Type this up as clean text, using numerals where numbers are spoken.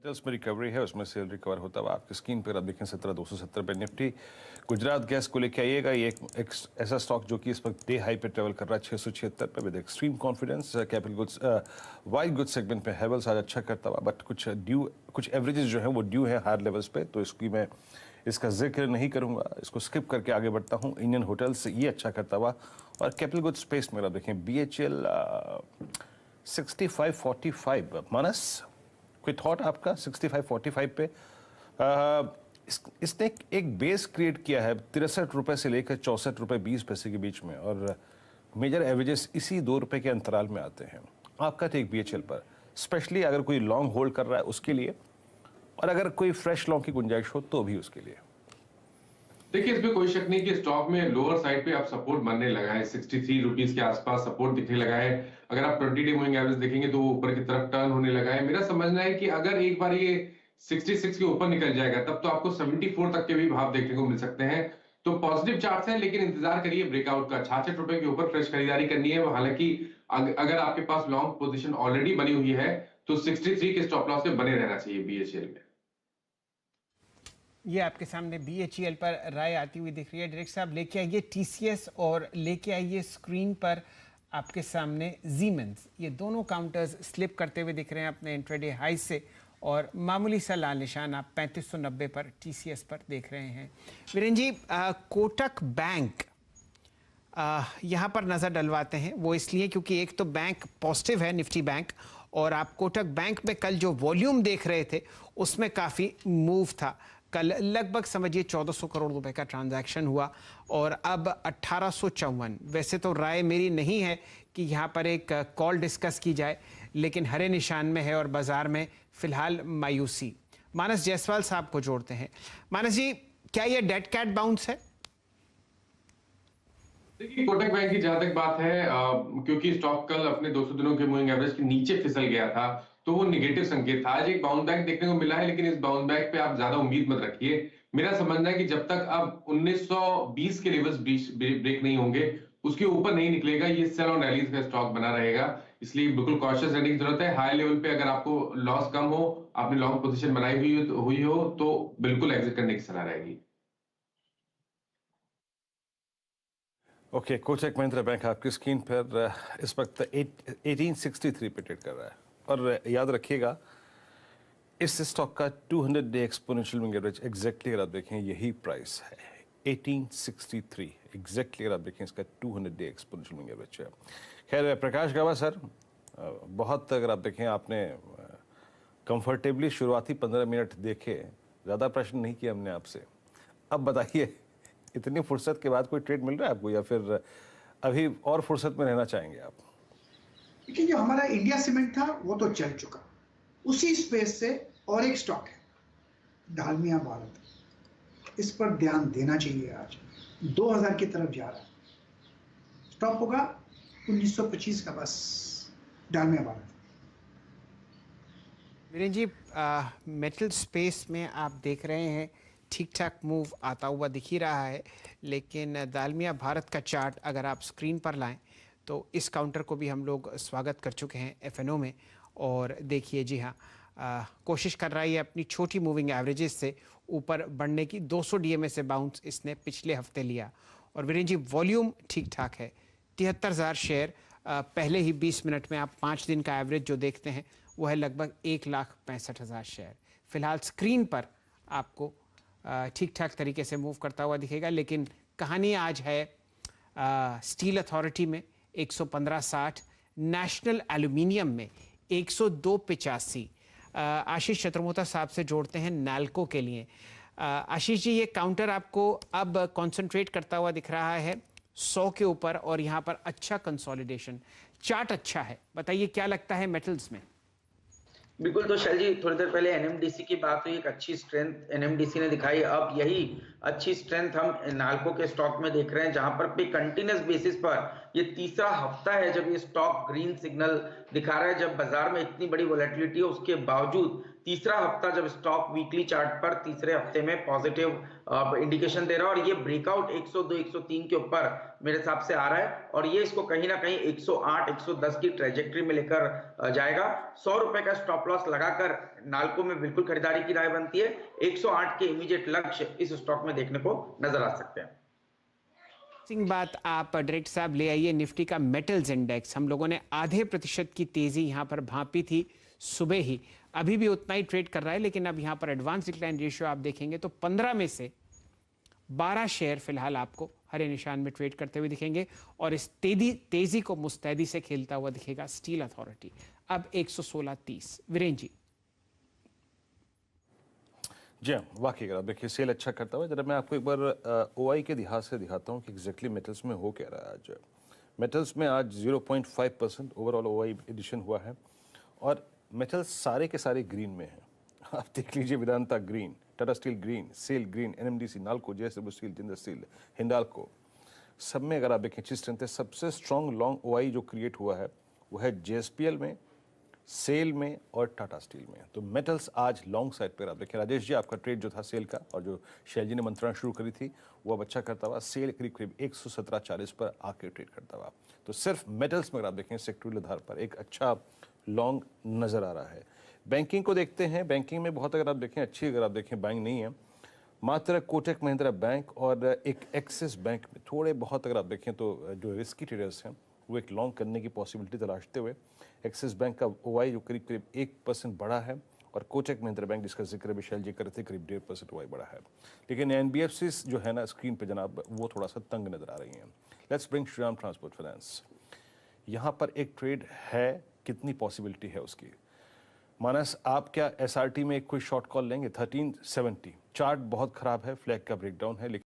Metals में recovery है, उसमें सेल रिकवर होता हुआ आपकी स्क्रीन पर आप देखें 17,270 पे निफ्टी। गुजरात गैस को लेके आइएगा, ये एक ऐसा स्टॉक जो कि इस वक्त डे हाई पे ट्रेवल कर रहा है 676 पे with extreme confidence. Capital goods white goods segment पे हेवल्स आज अच्छा करता हुआ, बट कुछ एवरेजेस जो है वो ड्यू है हायर लेवल्स पे, तो इसकी मैं इसका जिक्र नहीं करूंगा, इसको स्किप करके आगे बढ़ता हूँ। इंडियन होटल्स ये अच्छा करता हुआ, और कैपिटल गुड्स स्पेस में आप देखें BHL 6545। मानस, कोई थॉट आपका 6545 पे? इसने एक बेस क्रिएट किया है 63 रुपए से लेकर 64 रुपए 20 पैसे के बीच में, और मेजर एवरेजेस इसी 2 रुपए के अंतराल में आते हैं। आपका टेक BHL पर, स्पेशली अगर कोई लॉन्ग होल्ड कर रहा है उसके लिए, और अगर कोई फ्रेश लॉन्ग की गुंजाइश हो तो भी उसके लिए। देखिए, इसमें कोई शक नहीं कि स्टॉक में लोअर साइड पे आप सपोर्ट बनने लगा है, 63 रुपीस के आसपास सपोर्ट दिखने लगा है। अगर आप 20 डे मूविंग एवरेज देखेंगे तो वो ऊपर की तरफ टर्न होने लगा है। मेरा समझना है कि अगर एक बार ये 66 के ऊपर निकल जाएगा तब तो आपको 74 तक के भी भाव देखने को मिल सकते हैं। तो पॉजिटिव चार्ट्स हैं, लेकिन इंतजार करिए ब्रेकआउट का। 66 रुपए के ऊपर फ्रेश खरीदारी करनी है। हालांकि अगर आपके पास लॉन्ग पोजीशन ऑलरेडी बनी हुई है तो 63 के स्टॉप लॉस पे बने रहना चाहिए BHL में। ये आपके सामने BHEL पर राय आती हुई दिख रही है। डायरेक्टर साहब लेके आइए TCS और लेके आइए स्क्रीन पर आपके सामने Siemens। ये दोनों काउंटर्स स्लिप करते हुए दिख रहे हैं अपने इंट्राडे हाई से, और मामूली सा लाल निशान आप 3590 पर TCS पर देख रहे हैं। वीरेंद्र जी, कोटक बैंक यहाँ पर नज़र डलवाते हैं। वो इसलिए क्योंकि एक तो बैंक पॉजिटिव है, निफ्टी बैंक, और आप कोटक बैंक में कल जो वॉल्यूम देख रहे थे उसमें काफ़ी मूव था। कल लगभग समझिए 1400 करोड़ रुपए का ट्रांजैक्शन हुआ, और अब 1854। वैसे तो राय मेरी नहीं है कि यहाँ पर एक कॉल डिस्कस की जाए, लेकिन हरे निशान में है और बाजार में फिलहाल मायूसी। मानस जायसवाल साहब को जोड़ते हैं। मानस जी, क्या ये डेड कैट बाउंस है? देखिए, कोटक बैंक की जहां तक बात है, क्योंकि स्टॉक कल अपने 200 दिनों के मूविंग एवरेज के नीचे फिसल गया था, तो वो नेगेटिव संकेत था। आज एक बाउंस बैक देखने को मिला है, लेकिन इस बाउंस बैक पे आप ज्यादा उम्मीद मत रखिए। मेरा समझना है कि जब तक अब 1920 के लेवल्स ब्रेक नहीं होंगे, उसके ऊपर नहीं निकलेगा, ये सेल ऑन रैलीज का स्टॉक बना रहेगा। इसलिए बिल्कुल कॉशियस रहने की जरूरत है। हाई लेवल पे अगर आपको लॉस कम हो, आपने लॉन्ग पोजीशन बनाई हुई हो तो बिल्कुल एग्जिट करने की सलाह रहेगी। ओके, कोटक महिंद्रा बैंक आपकी स्क्रीन पर इस वक्त 1863 पे ट्रेड कर रहा है, और याद रखिएगा इस स्टॉक का 200 day exponential moving average exactly अगर आप देखें यही प्राइस है 1863 एग्जैक्टली। अगर आप देखें इसका 200 डे एक्सपोनेंशियल मूविंग एवरेज है। खैर, प्रकाश गवा सर, बहुत अगर आप देखें आपने कंफर्टेबली शुरुआती 15 मिनट देखे, ज़्यादा प्रश्न नहीं किया हमने आपसे। अब बताइए, इतनी फुर्सत के बाद कोई ट्रेड मिल रहा है आपको, या फिर अभी और फुर्सत में रहना चाहेंगे आप? देखिए, जो हमारा इंडिया सीमेंट था वो तो चल चुका। उसी स्पेस से और एक स्टॉक है डालमिया भारत, इस पर ध्यान देना चाहिए। आज 2000 की तरफ जा रहा है, स्टॉप होगा 1925 का बस, डालमिया भारत। वीरेंद्र जी, मेटल स्पेस में आप देख रहे हैं ठीक ठाक मूव आता हुआ दिख ही रहा है, लेकिन दालमिया भारत का चार्ट अगर आप स्क्रीन पर लाएं तो इस काउंटर को भी हम लोग स्वागत कर चुके हैं FNO में, और देखिए जी हाँ, कोशिश कर रहा है अपनी छोटी मूविंग एवरेजेस से ऊपर बढ़ने की। 200 DMA से बाउंस इसने पिछले हफ्ते लिया, और वीरेंद्र जी वॉल्यूम ठीक ठाक है, 73,000 शेयर। पहले ही 20 मिनट में आप 5 दिन का एवरेज जो देखते हैं वो है लगभग 1,65,000 शेयर। फिलहाल स्क्रीन पर आपको ठीक ठाक तरीके से मूव करता हुआ दिखेगा, लेकिन कहानी आज है स्टील अथॉरिटी में 115.60, नेशनल एल्यूमिनियम में 102.85। आशीष चतुर्मोता साहब से जोड़ते हैं नाल्को के लिए। आशीष जी, ये काउंटर आपको अब कंसंट्रेट करता हुआ दिख रहा है 100 के ऊपर, और यहाँ पर अच्छा कंसोलिडेशन, चार्ट अच्छा है। बताइए क्या लगता है मेटल्स में? बिल्कुल, तो शैल जी, थोड़ी देर पहले NMDC की बात हुई, एक अच्छी स्ट्रेंथ NMDC ने दिखाई। अब यही अच्छी स्ट्रेंथ हम नाल्को के स्टॉक में देख रहे हैं, जहां पर भी कंटिन्यूस बेसिस पर ये तीसरा हफ्ता है जब ये स्टॉक ग्रीन सिग्नल दिखा रहा है, जब बाजार में इतनी बड़ी वोलेटिलिटी है उसके बावजूद तीसरा हफ्ता जब स्टॉक वीकली चार्ट पर तीसरे हफ्ते में पॉजिटिव इंडिकेशन दे रहा है और ये ब्रेकआउट 102 103 के ऊपर मेरे हिसाब से आ रहा है और ये इसको कहीं ना कहीं 108 110 की ट्रेजेक्टरी में लेकर जाएगा। 100 रुपए का स्टॉप लॉस लगाकर नाल्को में बिल्कुल खरीदारी की राय बनती है। 108 के इमीडिएट लक्ष्य इस स्टॉक में देखने को नजर आ सकते हैं। सिंह बात आप डायरेक्टर साहब ले आइए निफ्टी का मेटल्स इंडेक्स। हम लोगों ने आधे प्रतिशत की तेजी यहाँ पर भांपी थी सुबह ही, अभी भी उतना ही ट्रेड कर रहा है, लेकिन अब यहाँ पर एडवांस डिक्लाइन रेशियो आप देखेंगे तो 15 में से 12 शेयर फिलहाल आपको हरे निशान में ट्रेड करते हुए दिखेंगे और इस तेजी को मुस्तैदी से खेलता हुआ दिखेगा स्टील अथॉरिटी, अब 116.30। वीरेंद्र जी। जी हाँ, वाकई अगर आप देखिए सेल अच्छा करता हुआ। जरा मैं आपको एक बार ओआई के लिहाज से दिखाता हूँ कि एग्जैक्टली मेटल्स में हो क्या रहा है आज। मेटल्स में आज 0.5% ओवरऑल ओआई एडिशन हुआ है और मेटल्स सारे के सारे ग्रीन में हैं। आप देख लीजिए, Vedanta green, Tata steel green, SAIL green, NMDC, Nalco, JSW steel, Jindal steel, Hindalco, सब में अगर आप देखें अच्छी स्ट्रेंथ है। सबसे स्ट्रॉन्ग लॉन्ग ओआई जो क्रिएट हुआ है वो है जेएसपीएल में, सेल में और टाटा स्टील में। तो मेटल्स आज लॉन्ग साइड पर आप देखें। राजेश जी, आपका ट्रेड जो था सेल का और जो शैल जी ने मंत्रणा शुरू करी थी वो अब अच्छा करता हुआ, सेल करीब करीब 117.40 पर आके ट्रेड करता हुआ। तो सिर्फ मेटल्स में अगर आप देखें सेक्टोरियल आधार पर एक अच्छा लॉन्ग नज़र आ रहा है। बैंकिंग को देखते हैं, बैंकिंग में बहुत अगर आप देखें अच्छी अगर आप देखें बाइंग नहीं है, मात्र कोटक महिंद्रा बैंक और एक एक्सिस बैंक में थोड़े बहुत अगर आप देखें तो जो रिस्की ट्रेडर्स हैं वो एक लॉन्ग करने की पॉसिबिलिटी तलाशते हुए एक्सिस बैंक का ओआई जो करीब करीब 1% बढ़ा है और कोटक महिंद्रा बैंक जिसका जिक्र विशाल जी करते करीब 1.5% ओआई बढ़ा है। लेकिन एनबीएफसीज जो है ना स्क्रीन पे जनाब वो थोड़ा सा तंग नजर आ रही हैं। Let's bring Shriram transport finance. यहाँ पर एक ट्रेड है, कितनी पॉसिबिलिटी है उसकी? मानस, आप क्या एसआरटी में एक कोई शॉर्ट कॉल लेंगे? 1370 चार्ट बहुत खराब है, फ्लैग का ब्रेकडाउन है, लेकिन